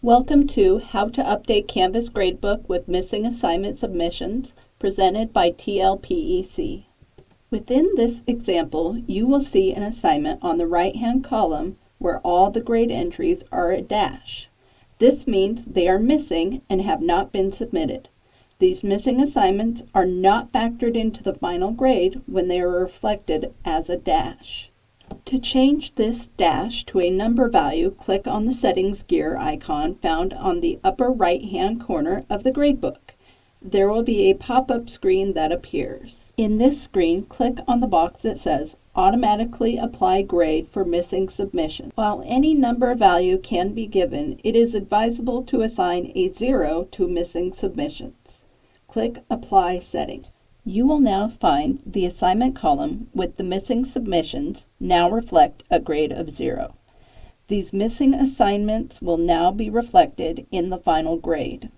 Welcome to How to Update Canvas Gradebook with Missing Assignment Submissions, presented by TLPEC. Within this example, you will see an assignment on the right-hand column where all the grade entries are a dash. This means they are missing and have not been submitted. These missing assignments are not factored into the final grade when they are reflected as a dash. To change this dash to a number value, click on the settings gear icon found on the upper right-hand corner of the gradebook. There will be a pop-up screen that appears. In this screen, click on the box that says Automatically Apply Grade for Missing Submission. While any number value can be given, it is advisable to assign a 0 to missing submissions. Click Apply Setting. You will now find the assignment column with the missing submissions now reflect a grade of 0. These missing assignments will now be reflected in the final grade.